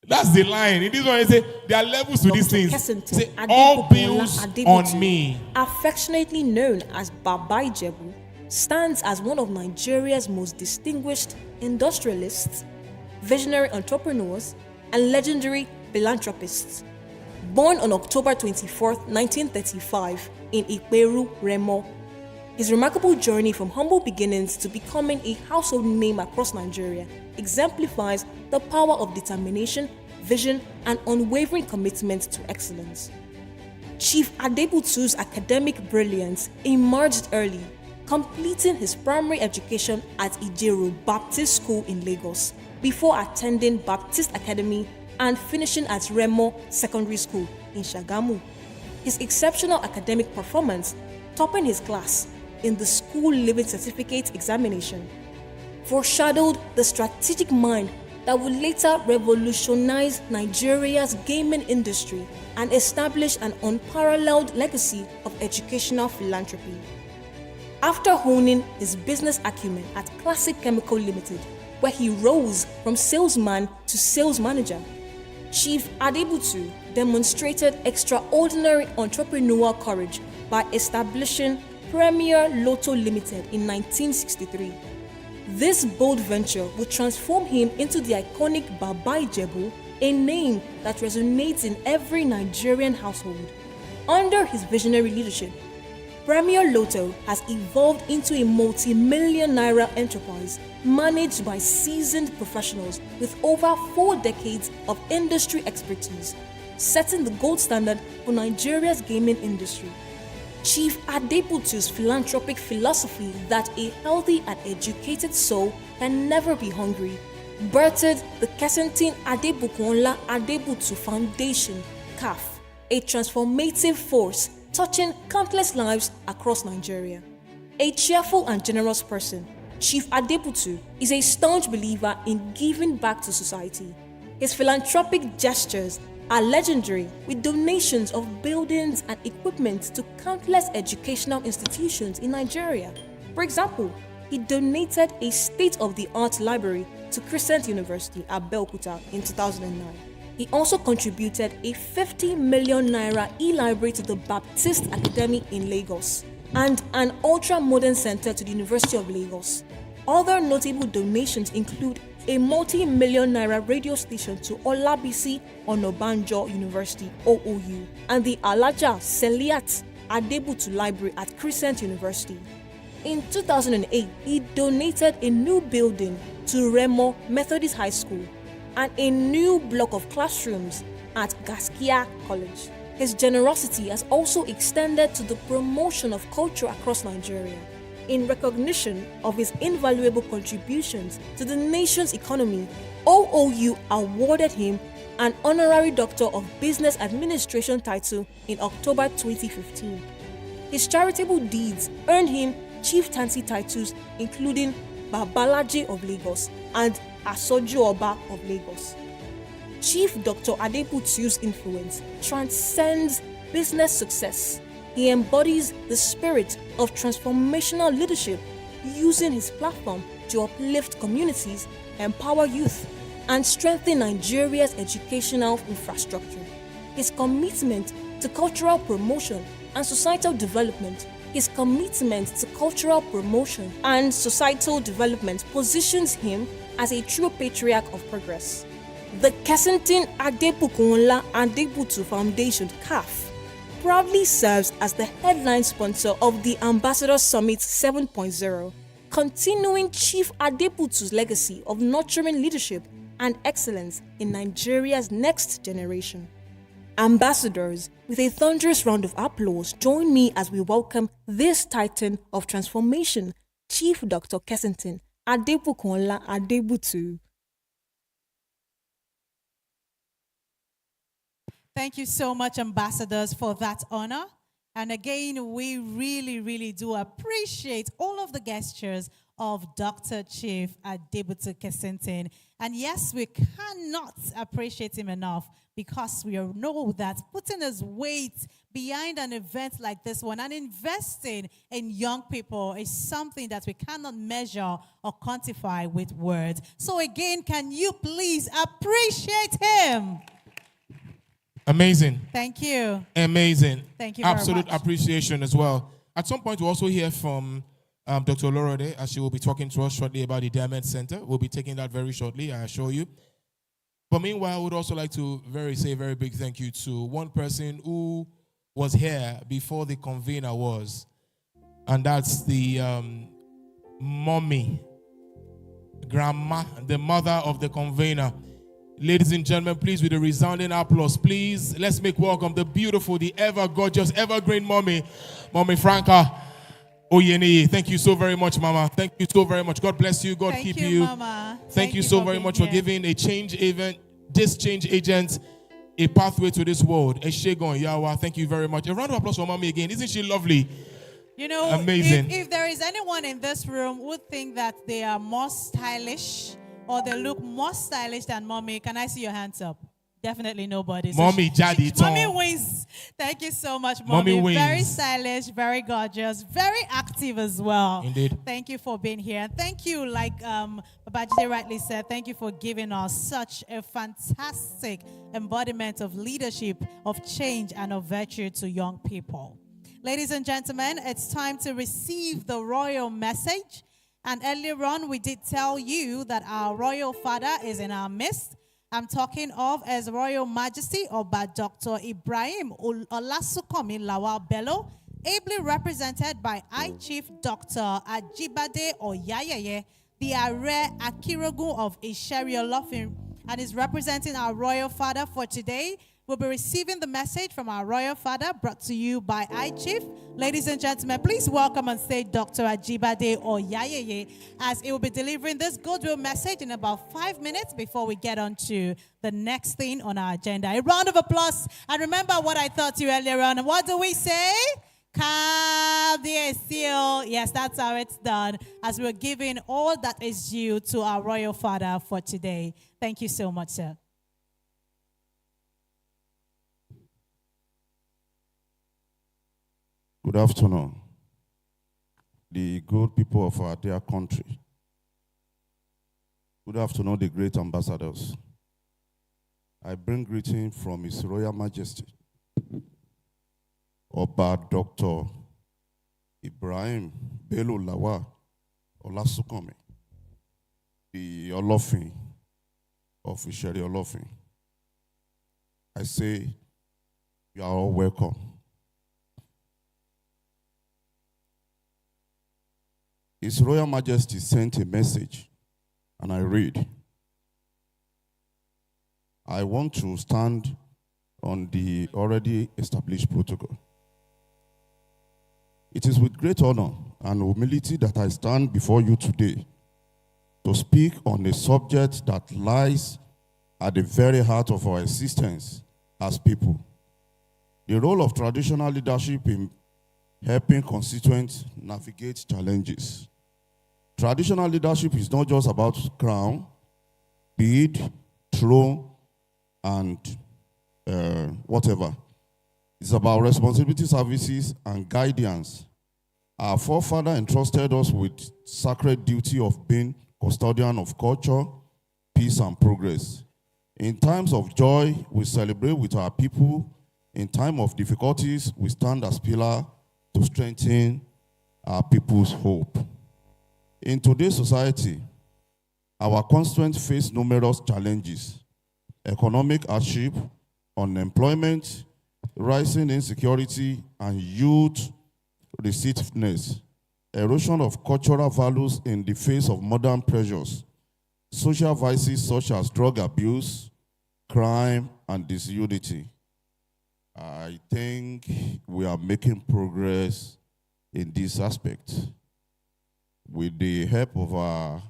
That's the line. In this one, they say there are levels to these things. Kessenton Say, Adepokunla all bills Adebutu, on me. affectionately known as Baba Ijebu, stands as one of Nigeria's most distinguished industrialists, visionary entrepreneurs, and legendary philanthropists. Born on October 24, 1935, in Iperu, Remo, his remarkable journey from humble beginnings to becoming a household name across Nigeria exemplifies the power of determination, vision, and unwavering commitment to excellence. Chief Adebutu's academic brilliance emerged early, completing his primary education at Ijeru Baptist School in Lagos before attending Baptist Academy and finishing at Remo Secondary School in Shagamu. His exceptional academic performance, topping his class in the school leaving certificate examination, foreshadowed the strategic mind that would later revolutionize Nigeria's gaming industry and establish an unparalleled legacy of educational philanthropy. After honing his business acumen at Classic Chemical Limited, where he rose from salesman to sales manager, Chief Adebutu demonstrated extraordinary entrepreneurial courage by establishing Premier Lotto Limited in 1963. This bold venture would transform him into the iconic Baba Ijebu, a name that resonates in every Nigerian household. Under his visionary leadership, Premier Lotto has evolved into a multi-million naira enterprise managed by seasoned professionals with over 4 decades of industry expertise, setting the gold standard for Nigeria's gaming industry. Chief Adebutu's philanthropic philosophy that a healthy and educated soul can never be hungry birthed the Kessenton Adepokunla Adebutu Foundation, CAF, a transformative force touching countless lives across Nigeria. A cheerful and generous person, Chief Adebutu is a staunch believer in giving back to society. His philanthropic gestures are legendary, with donations of buildings and equipment to countless educational institutions in Nigeria. For example, he donated a state-of-the-art library to Crescent University at Abeokuta in 2009. He also contributed a 50 million naira e-library to the Baptist Academy in Lagos and an ultra-modern center to the University of Lagos. Other notable donations include a multi-million naira radio station to Olabisi Onabanjo University, OOU, and the Alaja Seliat Adebutu Library at Crescent University. In 2008, he donated a new building to Remo Methodist High School and a new block of classrooms at Gaskia College. His generosity has also extended to the promotion of culture across Nigeria. In recognition of his invaluable contributions to the nation's economy, OOU awarded him an honorary Doctor of Business Administration title in October 2015. His charitable deeds earned him chieftaincy titles including Babalaje of Lagos and Asoju Oba of Lagos. Chief Dr. Adebutu's influence transcends business success. He embodies the spirit of transformational leadership, using his platform to uplift communities, empower youth, and strengthen Nigeria's educational infrastructure. His commitment to cultural promotion and societal development positions him as a true patriarch of progress. The Kessenton Adepokunla Adebutu Foundation, CAF, proudly serves as the headline sponsor of the Ambassador Summit 7.0, continuing Chief Adebutu's legacy of nurturing leadership and excellence in Nigeria's next generation. Ambassadors, with a thunderous round of applause, join me as we welcome this titan of transformation, Chief Dr. Kessenton Adepokunla Adebutu. Thank you so much, ambassadors, for that honor. And again, we really, really do appreciate all of the gestures, of Dr. Chief Adebutu Kesentin. And yes, we cannot appreciate him enough because we know that putting his weight behind an event like this one and investing in young people is something that we cannot measure or quantify with words. So again, can you please appreciate him? Amazing. Thank you. Amazing. Thank you very Absolute much. appreciation as well. At some point, we'll also hear from Dr. Olorode, as she will be talking to us shortly about the Diamond Center. We'll be taking that very shortly, I assure you. But meanwhile, I would also like to say a very big thank you to one person who was here before the convener was. And that's the mommy, grandma, the mother of the convener. Ladies and gentlemen, please, with a resounding applause, please, let's make welcome the beautiful, the ever gorgeous, evergreen mommy, Mommy Franca Oyeni. Thank you so very much, Mama. Thank you so very much. God bless you. God keep you. Mama. Thank you so very much for giving a change agent a pathway to this world. Eshegon Yawa, thank you very much. A round of applause for Mommy again. Isn't she lovely? You know, amazing. If there is anyone in this room who think that they are more stylish or they look more stylish than Mommy, can I see your hands up? Definitely nobody. So Mommy Jadi Mommy wins. Thank you so much, Mommy. Wins. Very stylish, very gorgeous, very active as well. Indeed. Thank you for being here. And thank you, like Babajide rightly said, thank you for giving us such a fantastic embodiment of leadership, of change, and of virtue to young people. Ladies and gentlemen, it's time to receive the royal message. And earlier on, we did tell you that our royal father is in our midst. I'm talking of His Royal Majesty Oba Dr. Ibrahim Olasukomi Lawal Bello, ably represented by High Chief Dr. Ajibade Oyayeye, the Are Akirogun of Isheri Olofin, and is representing our royal father for today. We'll be receiving the message from our royal father brought to you by High Chief. Ladies and gentlemen, please welcome on stage Dr. Ajibade Oyayeye as he will be delivering this goodwill message in about 5 minutes before we get on to the next thing on our agenda. A round of applause. And remember what I taught you earlier on. What do we say? Kabiyesi. Yes, that's how it's done as we're giving all that is due to our royal father for today. Thank you so much, sir. Good afternoon, the good people of our dear country. Good afternoon, the great ambassadors. I bring greeting from His Royal Majesty, Oba Dr. Ibrahim Bello Lawal Olasukomi, the Olofin of Isheri Olofin. I say, you are all welcome. His Royal Majesty sent a message, and I read. I want to stand on the already established protocol. It is with great honor and humility that I stand before you today to speak on a subject that lies at the very heart of our existence as people. The role of traditional leadership in helping constituents navigate challenges. Traditional leadership is not just about crown, bead, throne, and whatever. It's about responsibility, services, and guidance. Our forefather entrusted us with sacred duty of being custodian of culture, peace, and progress. In times of joy, we celebrate with our people. In time of difficulties, we stand as pillar to strengthen our people's hope. In today's society, our constituents face numerous challenges: economic hardship, unemployment, rising insecurity, and youth restiveness, erosion of cultural values in the face of modern pressures, social vices such as drug abuse, crime, and disunity. I think we are making progress in this aspect. With the help of our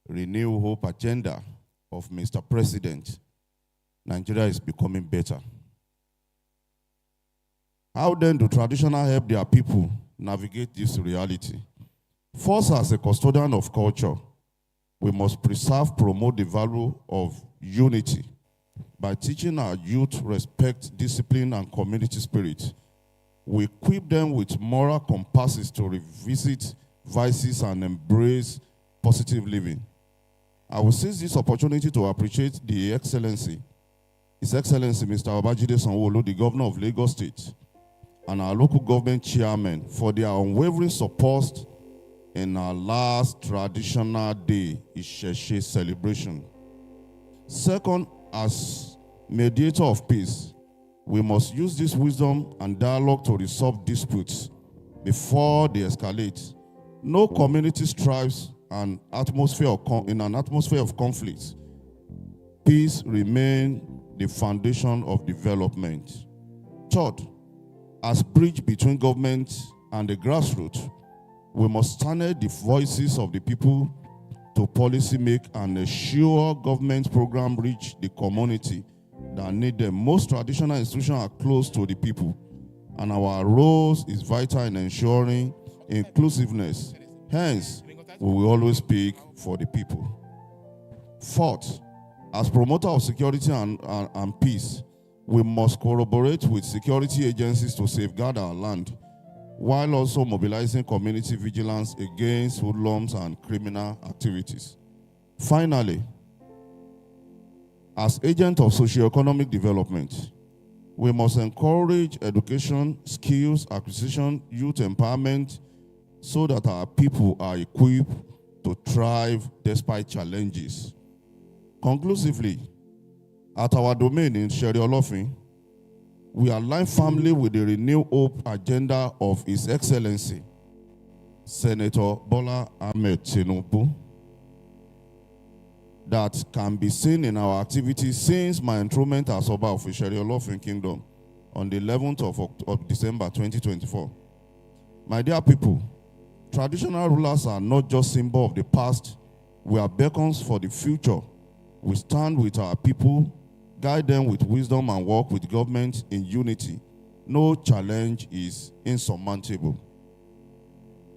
Renew Hope agenda of Mr. President, Nigeria is becoming better. How then do traditional help their people navigate this reality? First, as a custodian of culture, we must preserve, promote the value of unity by teaching our youth respect, discipline, and community spirit. We equip them with moral compasses to revisit vices and embrace positive living. I will seize this opportunity to appreciate His Excellency, Mr. Babajide Sanwo-Olu, the Governor of Lagos State, and our local government chairmen for their unwavering support in our last traditional day, Isheshe celebration. Second, as mediator of peace, we must use this wisdom and dialogue to resolve disputes before they escalate. No community strives in an atmosphere of conflict. Peace remains the foundation of development. Third, as bridge between government and the grassroots, we must channel the voices of the people to policy make and ensure government programs reach the community that need them. Most traditional institutions are close to the people, and our role is vital in ensuring inclusiveness. Hence, we will always speak for the people. Fourth, as promoter of security and peace, we must collaborate with security agencies to safeguard our land, while also mobilizing community vigilance against hoodlums and criminal activities. Finally, as agent of socio-economic development, we must encourage education, skills acquisition, youth empowerment, so that our people are equipped to thrive despite challenges. Conclusively, at our domain in Sherry Olofin, we align firmly with the Renew Hope agenda of His Excellency, Senator Bola Ahmed Tinubu, that can be seen in our activities since my enthronement as Oba of Sherry Olofin Kingdom on the 11th of December 2024. My dear people, traditional rulers are not just symbols of the past, we are beacons for the future. We stand with our people, guide them with wisdom, and work with government in unity. No challenge is insurmountable.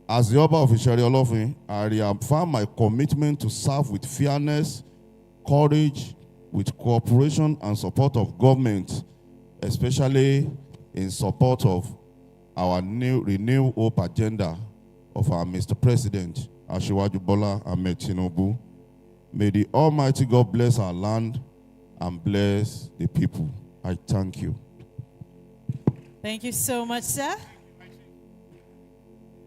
As the Oba of Isheri Olofin, I reaffirm my commitment to serve with fairness, courage, with cooperation and support of government, especially in support of our new Renew Hope agenda of our Mr. President, Asiwaju Bola Ahmed Tinubu. May the Almighty God bless our land and bless the people. I thank you. Thank you so much, sir.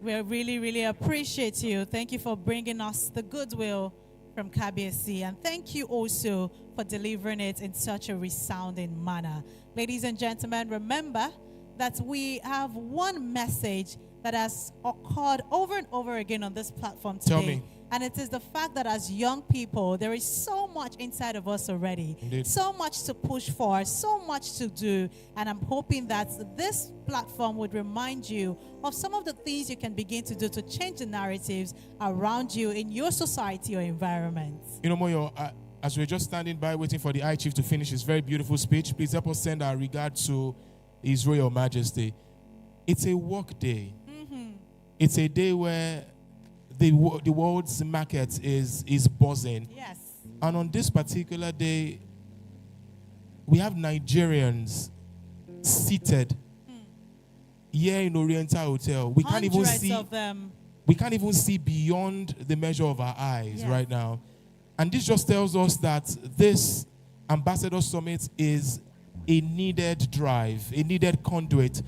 We really, really appreciate you. Thank you for bringing us the goodwill from KBSC. And thank you also for delivering it in such a resounding manner. Ladies and gentlemen, remember that we have one message that has occurred over and over again on this platform today. Tell me. And it is the fact that as young people, there is so much inside of us already. Indeed. So much to push for, so much to do. And I'm hoping that this platform would remind you of some of the things you can begin to do to change the narratives around you in your society or environment. You know, Moyo, as we're just standing by waiting for the High Chief to finish his very beautiful speech, please help us send our regard to His Royal Majesty. It's a work day. Mm-hmm. It's a day where the world's market is buzzing. Yes. And on this particular day, we have Nigerians seated here in Oriental Hotel. We can't even Hundreds see of them. we can't even see beyond the measure of our eyes Yes. right now. And this just tells us that this Ambassador Summit is a needed drive, a needed conduit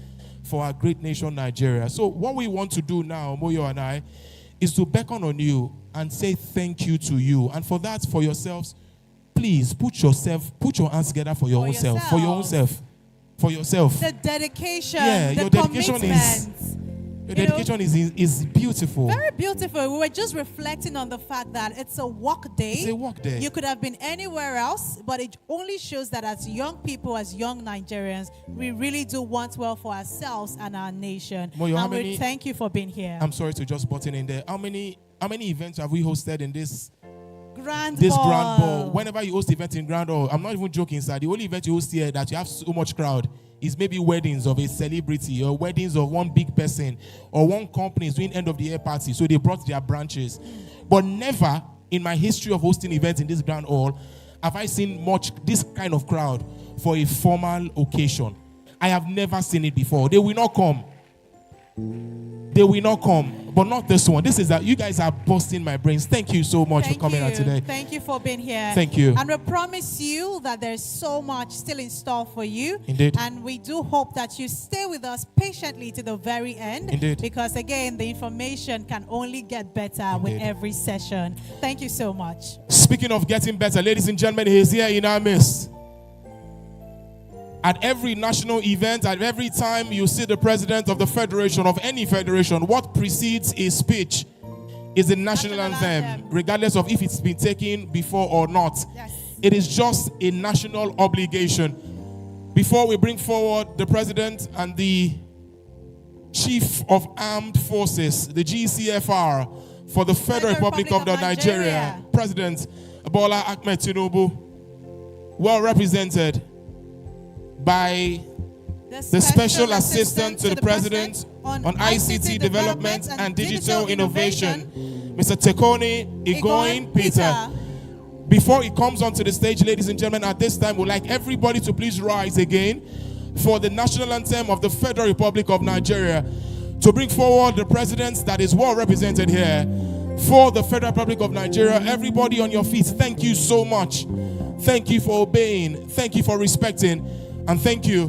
for our great nation, Nigeria. So what we want to do now, Moyo and I, is to beckon on you and say thank you to you. And for that, for yourselves, please put your hands together for your own self. For your own self. For yourself. The dedication, Yeah, the your dedication commitment. Your dedication is beautiful. Very beautiful. We were just reflecting on the fact that it's a work day. It's a work day. You could have been anywhere else, but it only shows that as young people, as young Nigerians, we really do want well for ourselves and our nation. Moyo, how and we many- thank you for being here. I'm sorry to just button in there. How many events have we hosted in this Grand This Ball. Grand Ball. Whenever you host event in Grand Ball, I'm not even joking, sir. The only event you host here that you have so much crowd is maybe weddings of a celebrity or weddings of one big person or one company is doing end of the year party. So they brought their branches. But never in my history of hosting events in this Grand Hall have I seen this kind of crowd for a formal occasion. I have never seen it before. They will not come. They will not come, but not this one. This is that you guys are busting my brains. Thank you so much for coming out today. Thank you for being here. Thank you. And we promise you that there's so much still in store for you. Indeed. And we do hope that you stay with us patiently to the very end. Indeed. Because again, the information can only get better with every session. Thank you so much. Speaking of getting better, ladies and gentlemen, he's here in our midst. At every national event, at every time you see the president of the federation, of any federation, what precedes his speech is the national anthem, regardless of if it's been taken before or not. Yes. It is just a national obligation. Before we bring forward the president and the chief of armed forces, the GCFR, for the Federal Republic of Nigeria, President Bola Ahmed Tinubu, well represented by the Special Assistant to the President on ICT Development and Digital Innovation, Mr. Tekoni Igoin Peter. Before he comes onto the stage, ladies and gentlemen, at this time, we'd like everybody to please rise again for the national anthem of the Federal Republic of Nigeria, to bring forward the president that is well represented here for the Federal Republic of Nigeria. Everybody on your feet, thank you so much. Thank you for obeying. Thank you for respecting. And thank you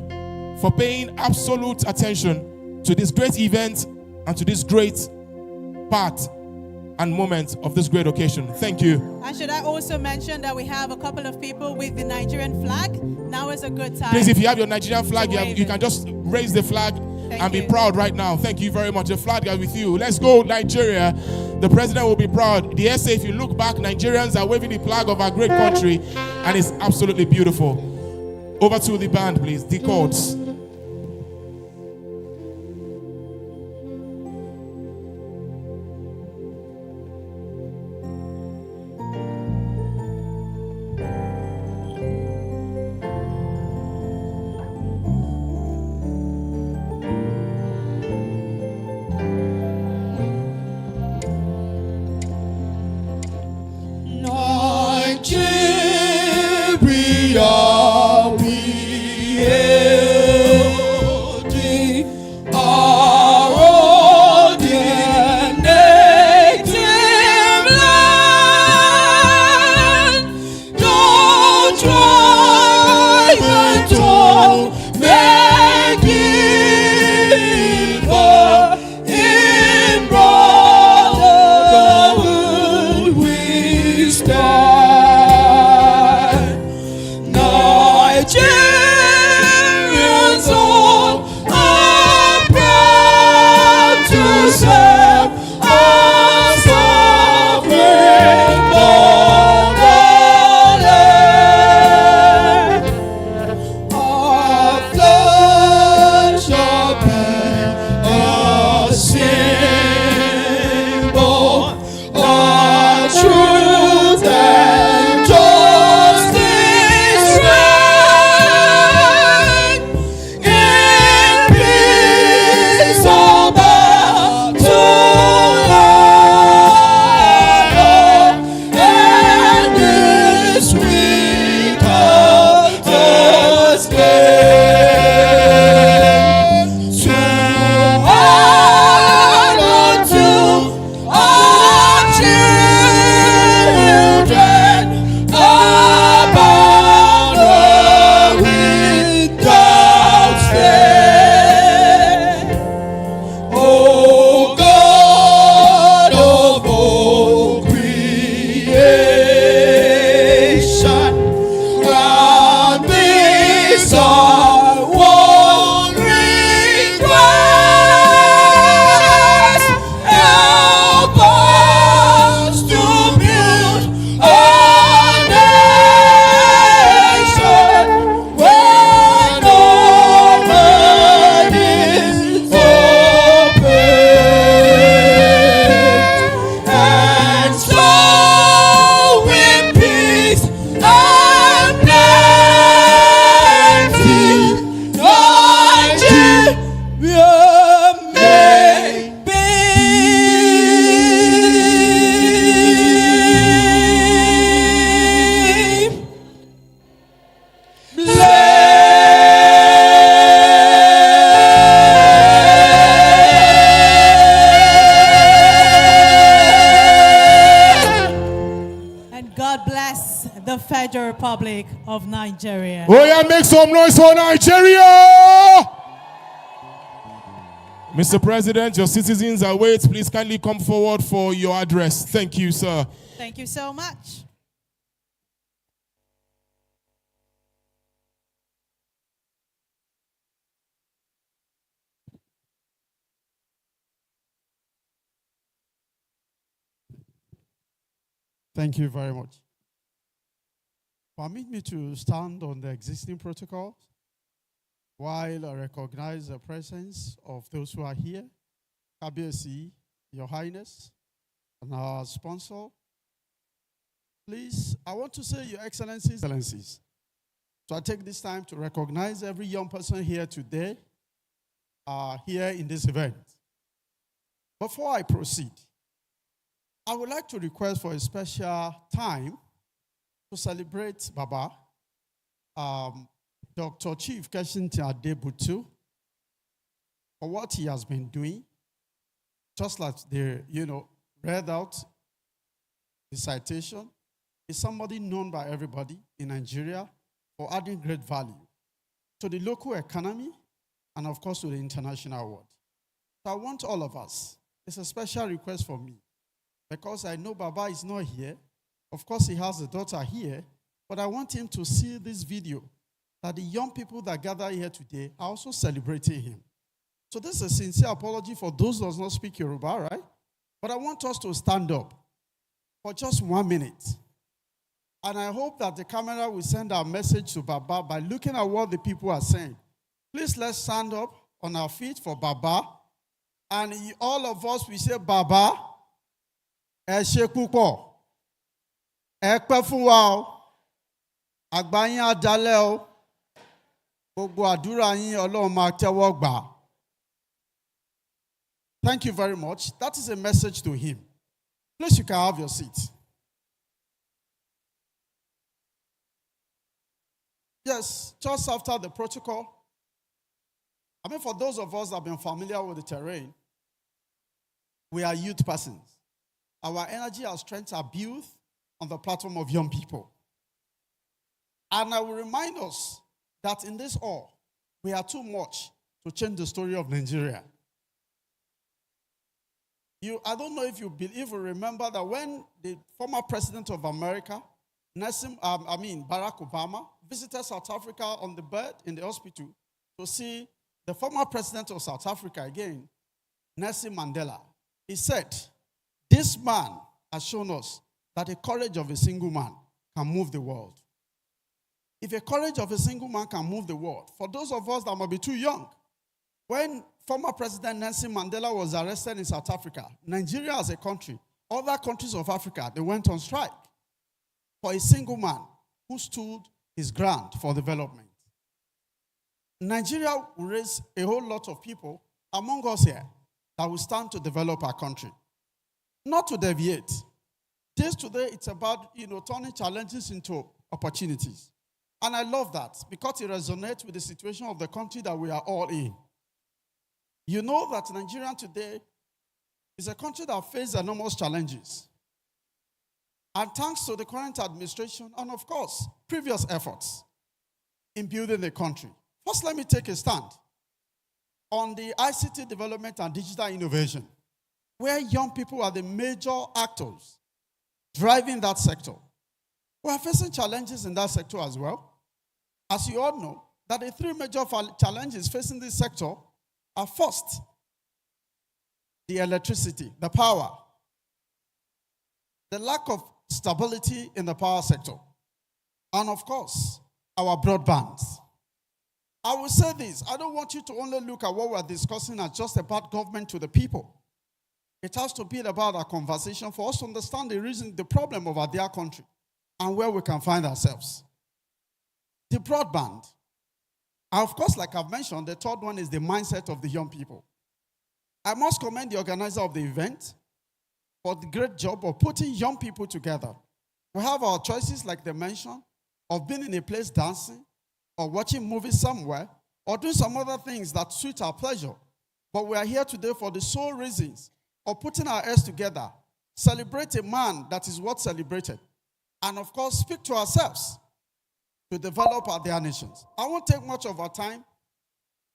for paying absolute attention to this great event and to this great part and moment of this great occasion. Thank you. And should I also mention that we have a couple of people with the Nigerian flag? Now is a good time. Please, if you have your Nigerian flag, you can just raise the flag and be proud right now. Thank you very much. The flag is with you. Let's go, Nigeria. The president will be proud. The SA, if you look back, Nigerians are waving the flag of our great country, and it's absolutely beautiful. Over to the band, please. The chords. Truth and justice reign. Republic of Nigeria. Oh yeah, make some noise for Nigeria! Mr. President, your citizens await. Please kindly come forward for your address. Thank you, sir. Thank you so much. Thank you very much. Permit me to stand on the existing protocols while I recognize the presence of those who are here. KBSC, Your Highness, and our sponsor. Please, I want to say Your Excellencies. So I take this time to recognize every young person here today, here in this event. Before I proceed, I would like to request for a special time to celebrate Baba, Dr. Chief Kensington Adebutu, for what he has been doing. Just like they, read out the citation, is somebody known by everybody in Nigeria for adding great value to the local economy and, of course, to the international world. So I want all of us, it's a special request for me, because I know Baba is not here. Of course, he has a daughter here, but I want him to see this video, that the young people that gather here today are also celebrating him. So this is a sincere apology for those who do not speak Yoruba, right? But I want us to stand up for just 1 minute. And I hope that the camera will send our message to Baba by looking at what the people are saying. Please, let's stand up on our feet for Baba. And all of us, we say, Baba, ẹ ṣé púpọ̀, ẹ pẹ́ fún wa o, àgbà yín á dalẹ̀ o, gbogbo àdúrà yín Ọlọ́run máa tẹ́wọ́ gbà. Thank you very much. That is a message to him. Please, you can have your seat. Yes, just after the protocol. For those of us that have been familiar with the terrain, we are youth persons. Our energy, our strength are built on the platform of young people. And I will remind us that in this all, we are too much to change the story of Nigeria. I don't know if you remember that when the former president of America, Barack Obama, visited South Africa on the bed in the hospital to see the former president of South Africa again, Nelson Mandela, he said, this man has shown us that the courage of a single man can move the world. If a courage of a single man can move the world, for those of us that might be too young, when former President Nelson Mandela was arrested in South Africa, Nigeria as a country, other countries of Africa, they went on strike for a single man who stood his ground for development. Nigeria will raise a whole lot of people among us here that will stand to develop our country. Not to deviate. Today, it's about, turning challenges into opportunities. And I love that because it resonates with the situation of the country that we are all in. You know that Nigeria today is a country that faces enormous challenges. And thanks to the current administration and, of course, previous efforts in building the country. First, let me take a stand on the ICT development and digital innovation, where young people are the major actors driving that sector. We are facing challenges in that sector as well. As you all know, that the three major challenges facing this sector are first, the electricity, the power, the lack of stability in the power sector, and of course, our broadband. I will say this, I don't want you to only look at what we're discussing as just about government to the people. It has to be about our conversation for us to understand the reason, the problem of our dear country, and where we can find ourselves. The broadband. And of course, like I've mentioned, the third one is the mindset of the young people. I must commend the organizer of the event for the great job of putting young people together. We have our choices, like they mentioned, of being in a place dancing, or watching movies somewhere, or doing some other things that suit our pleasure. But we are here today for the sole reasons of putting our heads together, celebrate a man that is worth celebrated, and of course, speak to ourselves to develop their nations. I won't take much of our time,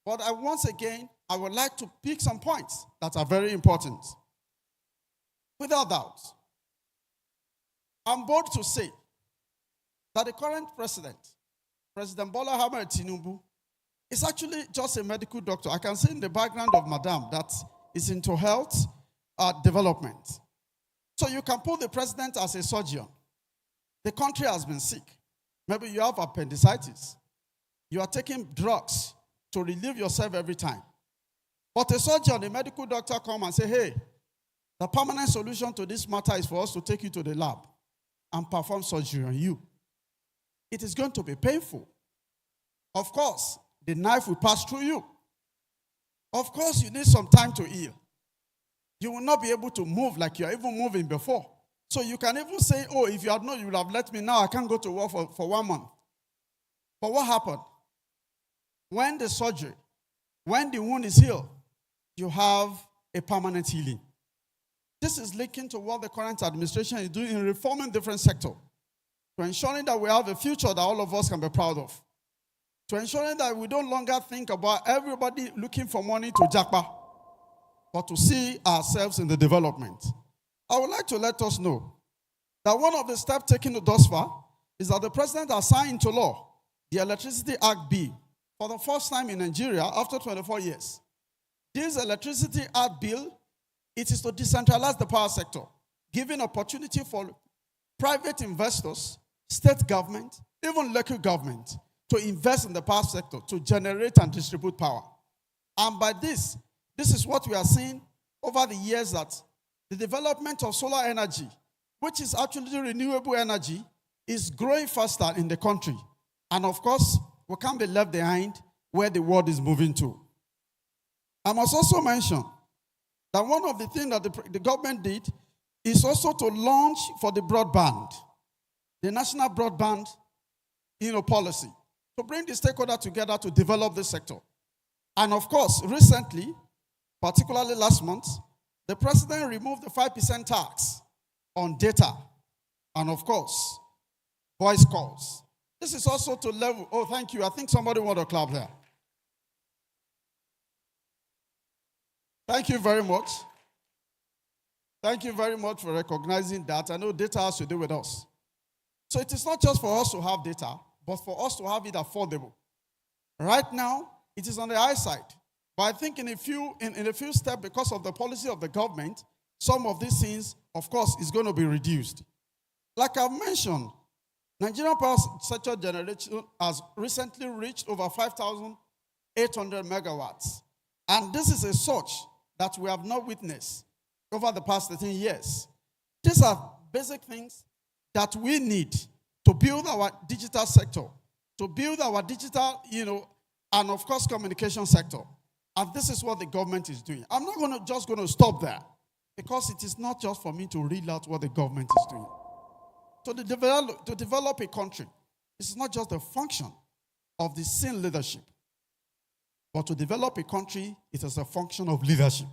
but once again, I would like to pick some points that are very important. Without doubt, I'm bold to say that the current president, President Bola Ahmed Tinubu, is actually just a medical doctor. I can see in the background of Madam that is into health development. So you can put the president as a surgeon. The country has been sick. Maybe you have appendicitis. You are taking drugs to relieve yourself every time. But a surgeon, a medical doctor come and say, hey, the permanent solution to this matter is for us to take you to the lab and perform surgery on you. It is going to be painful. Of course, the knife will pass through you. Of course, you need some time to heal. You will not be able to move like you are even moving before. So you can even say, oh, if you had known, you would have let me now. I can't go to work for 1 month. But what happened? When the surgery, when the wound is healed, you have a permanent healing. This is linking to what the current administration is doing in reforming different sectors, to ensuring that we have a future that all of us can be proud of, to ensuring that we don't longer think about everybody looking for money to jackpot, but to see ourselves in the development. I would like to let us know that one of the steps taken thus far is that the president has signed into law the Electricity Act Bill for the first time in Nigeria after 24 years. This Electricity Act Bill, it is to decentralize the power sector, giving opportunity for private investors, state government, even local government to invest in the power sector to generate and distribute power. And by this is what we are seeing over the years, that the development of solar energy, which is actually renewable energy, is growing faster in the country. And of course, we can't be left behind where the world is moving to. I must also mention that one of the things that the government did is also to launch for the broadband, the national broadband policy, to bring the stakeholders together to develop this sector. And of course, recently, particularly last month, the president removed the 5% tax on data and, of course, voice calls. This is also to level. Oh, thank you. I think somebody want to clap there. Thank you very much. Thank you very much for recognizing that. I know data has to do with us. So it is not just for us to have data, but for us to have it affordable. Right now, it is on the high side. But I think in a few steps, because of the policy of the government, some of these things, of course, is going to be reduced. Like I've mentioned, Nigerian power sector generation has recently reached over 5,800 megawatts. And this is a surge that we have not witnessed over the past 13 years. These are basic things that we need to build our digital sector, to build our digital, and of course, communication sector. And this is what the government is doing. I'm not just going to stop there, because it is not just for me to read out what the government is doing. To develop a country, it's not just a function of the same leadership, but to develop a country, it is a function of leadership.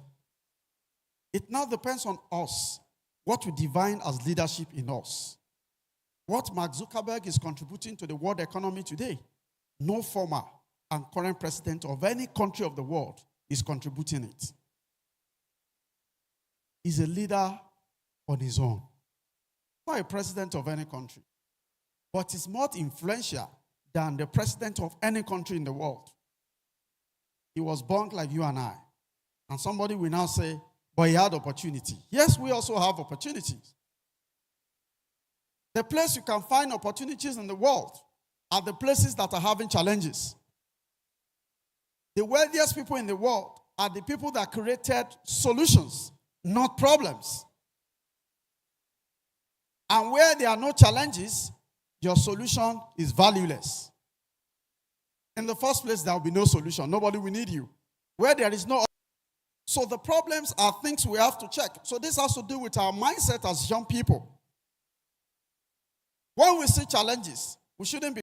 It now depends on us, what we define as leadership in us. What Mark Zuckerberg is contributing to the world economy today, no former and current president of any country of the world is contributing it. He's a leader on his own. Not a president of any country, but is more influential than the president of any country in the world. He was born like you and I. And somebody will now say, but he had opportunity. Yes, we also have opportunities. The place you can find opportunities in the world are the places that are having challenges. The wealthiest people in the world are the people that created solutions, not problems. And where there are no challenges, your solution is valueless. In the first place, there will be no solution. Nobody will need you. Where there is no... So the problems are things we have to check. So this has to do with our mindset as young people. When we see challenges, we shouldn't be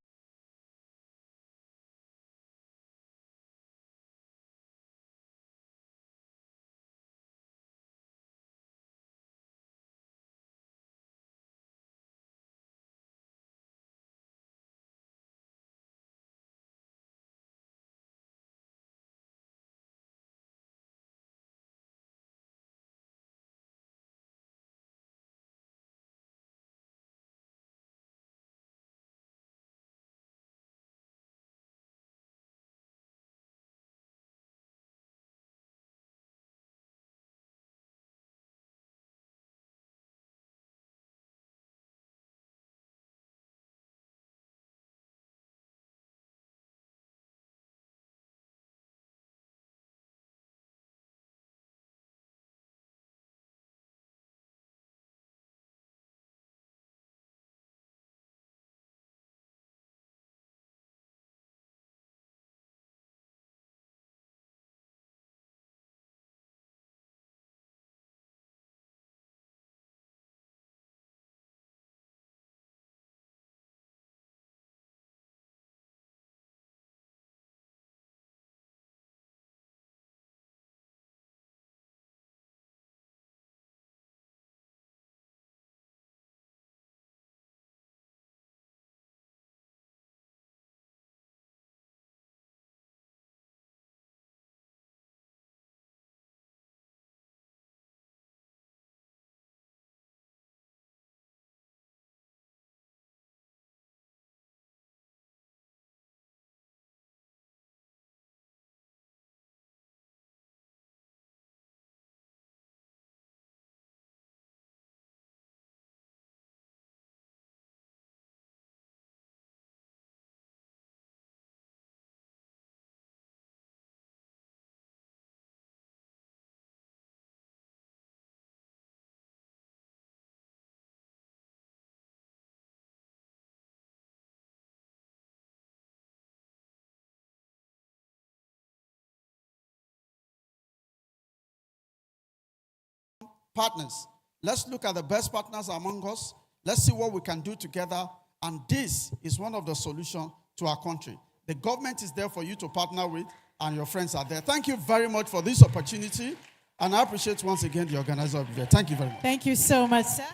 partners. Let's look at the best partners among us. Let's see what we can do together. And this is one of the solutions to our country. The government is there for you to partner with, and your friends are there. Thank you very much for this opportunity. And I appreciate once again the organizer of the event. Thank you very much. Thank you so much, sir.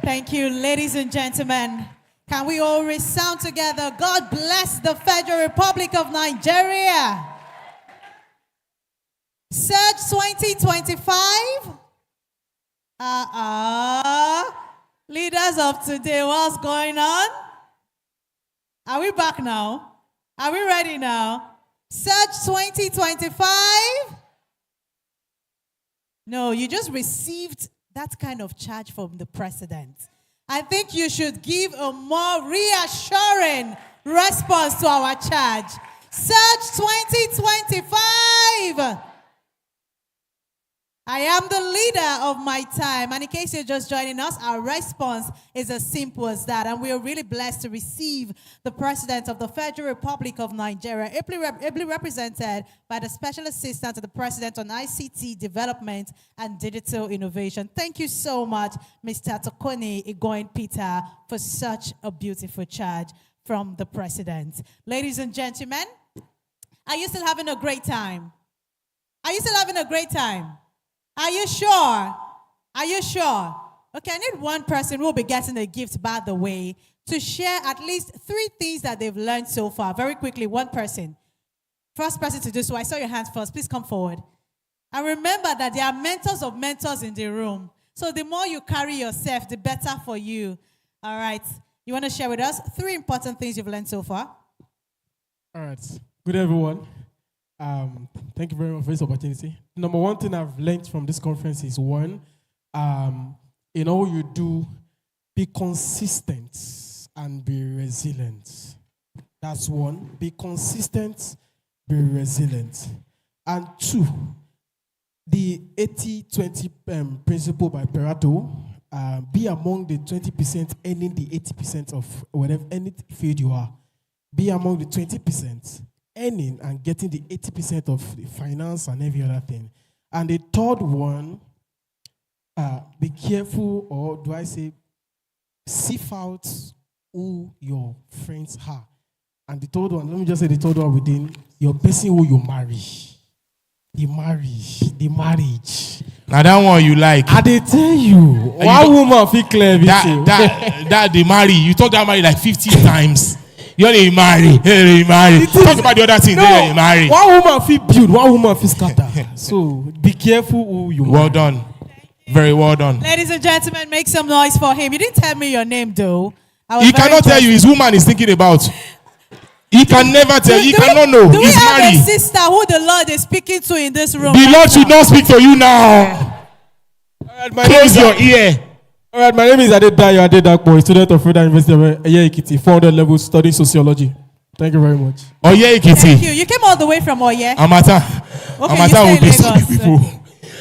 Thank you, ladies and gentlemen. Can we all resound together? God bless the Federal Republic of Nigeria. Surge 2025. Leaders of today, what's going on? Are we back now? Are we ready now? Surge 2025. No, you just received that kind of charge from the president. I think you should give a more reassuring response to our charge. Surge 2025. I am the leader of my time. And in case you're just joining us, our response is as simple as that. And we are really blessed to receive the President of the Federal Republic of Nigeria, ably represented by the Special Assistant to the President on ICT Development and Digital Innovation. Thank you so much, Mr. Tokoni Igoin Peter, for such a beautiful charge from the President. Ladies and gentlemen, are you still having a great time? Are you still having a great time? Are you sure? Are you sure? Okay, I need one person who will be getting a gift, by the way, to share at least 3 things that they've learned so far. Very quickly, one person. First person to do so. I saw your hands first. Please come forward. And remember that there are mentors of mentors in the room. So the more you carry yourself, the better for you. All right. You want to share with us 3 important things you've learned so far? All right. Good, everyone. Thank you very much for this opportunity. Number one thing I've learned from this conference is one, in all you do, be consistent and be resilient. That's one. Be consistent, be resilient. And 2, the 80-20 principle by Pareto, be among the 20% earning the 80% of whatever any field you are. Be among the 20%. Earning and getting the 80% of the finance and every other thing. And the third one, be careful, or do I say, sift out who your friends are. And the third one, let me just say the third one within your person who you marry. The marriage. Now that one you like. I dey tell you, one woman feel clear everything. That they marry. You talk that marry like 50 times. You only marry. Talk about the other thing. Then you marry. One woman feel build, one woman feel scatter. So be careful who you marry. Well done. Very well done. Ladies and gentlemen, make some noise for him. You didn't tell me your name, though. He cannot tell you his woman is thinking about. He can never tell. He cannot know. Do we He's have married. a sister who the Lord is speaking to in this room? The Lord should not speak to you now. All right, Close your ear. All right, my name is Adedayo Adedakpo, student of Federal University of Oye Ekiti, 400 level studying sociology. Thank you very much. Oye Thank Ekiti. you. You came all the way from Oye. Amata. Okay, Amata you will be stay in some Lagos. people.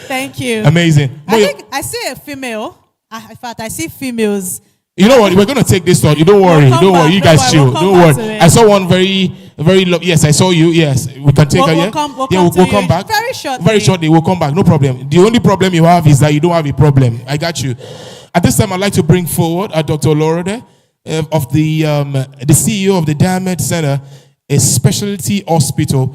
Thank you. Amazing. I think I see a female. In fact, I see females. You know what? We're going to take this thought. You don't worry. We'll come Don't worry. back. You Don't guys worry. chill. We'll come Don't back worry. to it. I saw one very low. Yes, I saw you. Yes. We can take her. We'll Yeah. come Yeah, to we'll you come back. very shortly. Very shortly. We'll come back. No problem. The only problem you have is that you don't have a problem. I got you. At this time, I'd like to bring forward Dr. Olorode of the CEO of the Diamond Center, a specialty hospital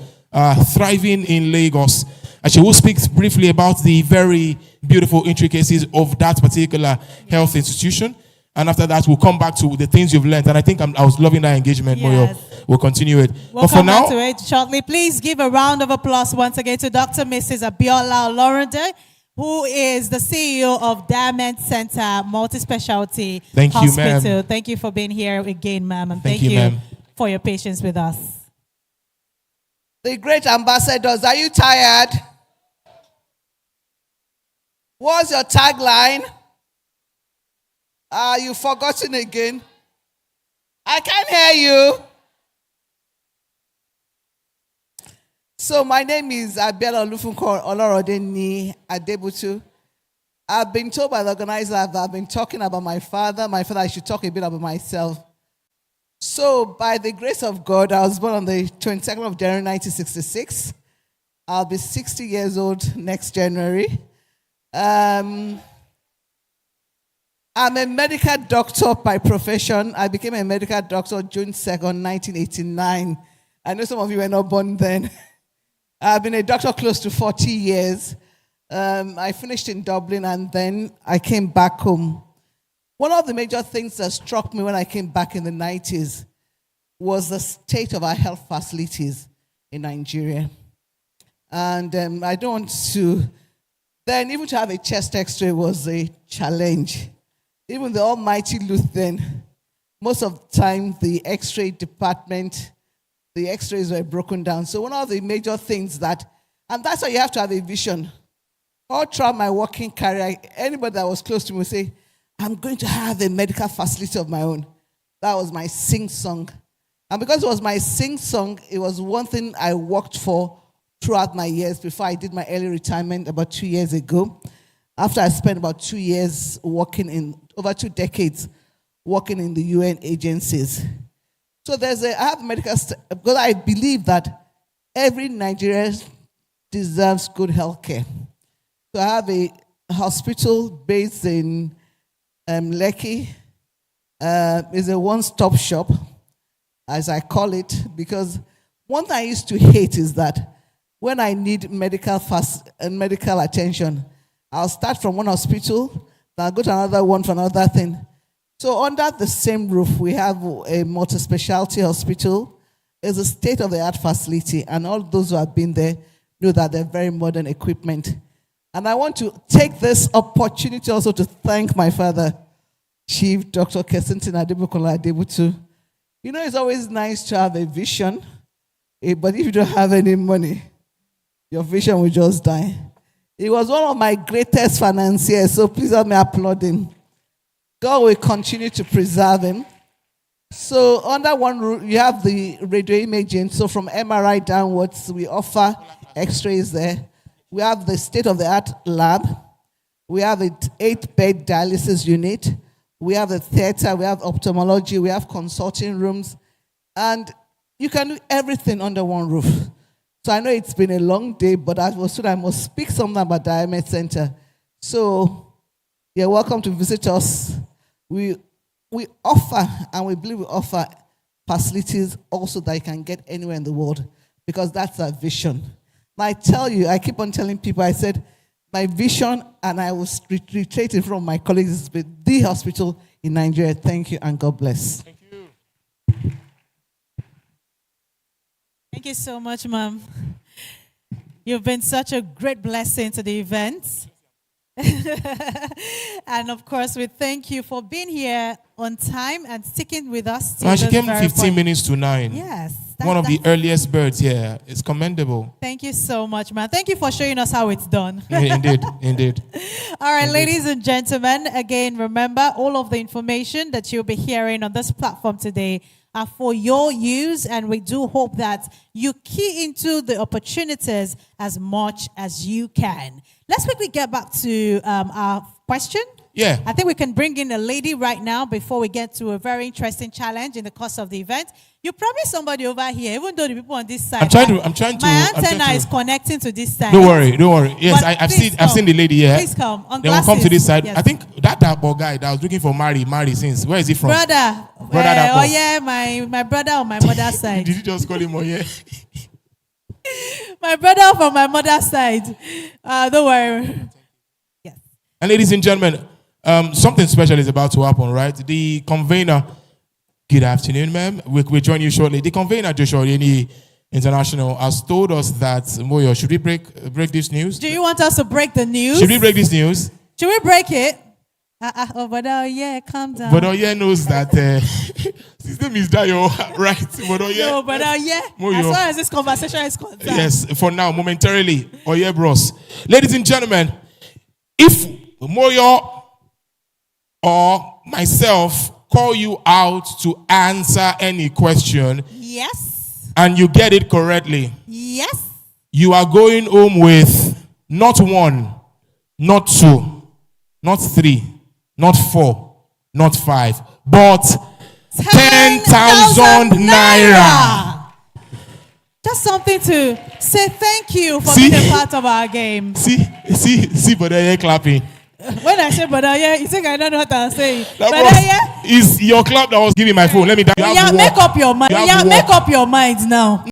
thriving in Lagos. And she will speak briefly about the very beautiful intricacies of that particular health institution. And after that, we'll come back to the things you've learned. And I think I was loving that engagement, Moyo. Yes. We'll continue it. We'll but for come now, back to it shortly. Please give a round of applause once again to Dr. Mrs. Abiola Olorode, who is the CEO of Diamond Center Multi-Specialty Thank you, Hospital. ma'am. Thank you for being here again, ma'am. And Thank thank you, ma'am. for your patience with us. The great ambassadors, are you tired? What's your tagline? You've forgotten again. I can't hear you. So my name is Abiola Olufunko Olorodeni Adebutu. I've been told by the organizer that I've been talking about my father. My father, I should talk a bit about myself. So by the grace of God, I was born on the 22nd of January, 1966. I'll be 60 years old next January. I'm a medical doctor by profession. I became a medical doctor June 2nd, 1989. I know some of you were not born then. I've been a doctor close to 40 years. I finished in Dublin and then I came back home. One of the major things that struck me when I came back in the 90s was the state of our health facilities in Nigeria. And I don't want to, then even to have a chest x-ray was a challenge. Even the almighty Lutheran, most of the time the x-ray department, the x-rays were broken down. So one of the major things and that's why you have to have a vision. All throughout my working career, anybody that was close to me would say, I'm going to have a medical facility of my own. That was my sing-song. And because it was my sing-song, it was one thing I worked for throughout my years before I did my early retirement about 2 years ago. After I spent about 2 years over 2 decades, working in the UN agencies. So I have medical, because I believe that every Nigerian deserves good health care. So I have a hospital based in Lekki. It's a one-stop shop, as I call it, because one thing I used to hate is that when I need medical attention, I'll start from one hospital, then I'll go to another one for another thing. So under the same roof, we have a multi-specialty hospital. It's a state-of-the-art facility, and all those who have been there know that they're very modern equipment. And I want to take this opportunity also to thank my father, Chief Dr. Kensington Adebukola Adebutu. You know, it's always nice to have a vision, but if you don't have any money, your vision will just die. He was one of my greatest financiers, so please help me applaud him. God will continue to preserve him. So under one roof, you have the radio imaging. So from MRI downwards, we offer x-rays there. We have the state-of-the-art lab. We have an 8-bed dialysis unit. We have a theater. We have ophthalmology. We have consulting rooms. And you can do everything under one roof. So I know it's been a long day, but I must speak something about Diamet Center. So you're welcome to visit us. We offer, and we believe we offer facilities also that you can get anywhere in the world, because that's our vision. I tell you, I keep on telling people, I said, my vision, and I was reiterating from my colleagues, is the hospital in Nigeria. Thank you, and God bless. Thank you. Thank you so much, Ma'am. You've been such a great blessing to the event. And of course, we thank you for being here on time and sticking with us. She came 15 minutes to 9. Yes. One of the earliest birds here. It's commendable. Thank you so much, man. Thank you for showing us how it's done. Indeed, indeed. All right, Indeed. ladies and gentlemen, again, remember all of the information that you'll be hearing on this platform today are for your use, and we do hope that you key into the opportunities as much as you can. Let's quickly get back to our question. Yeah. I think we can bring in a lady right now before we get to a very interesting challenge in the course of the event. You promised somebody over here, even though the people on this side. I'm trying to. My antenna is connecting to this side. Don't worry. Yes, But I've seen the lady here. Please come. On Then we'll come to this side. Yes. I think that Dabo guy that was looking for Mari since. Where is he from? Brother. Dabo. Oh yeah, my brother on my mother's side. Did you just call him Oye? My brother from my mother's side. Don't worry. Yes. And ladies and gentlemen, something special is about to happen, right? The convener, good afternoon, ma'am. We'll join you shortly. The convener, Joshua Yeni International, has told us that, Moyo, should we break this news? Do you want us to break the news? Should we break this news? Should we break it? Oh, but yeah, calm down. But Oye knows that his name is Dayo, right? But Oye, No, but yeah, Moyo. as far as this conversation is concerned. Yes, for now, momentarily, Oye bros. Ladies and gentlemen, if Moyo or myself call you out to answer any question, Yes. and you get it correctly, Yes. you are going home with not 1, not 2, not 3, not 4, not 5, but 10,000 naira. Just something to say thank you for See? being a part of our game. See, see, but they're clapping. When I say brother, yeah, you think I don't know what I'm saying. That Brother, was, yeah. Is your clap that was giving my phone. Let me. Yeah, make up your mind. Yeah, make up your mind now.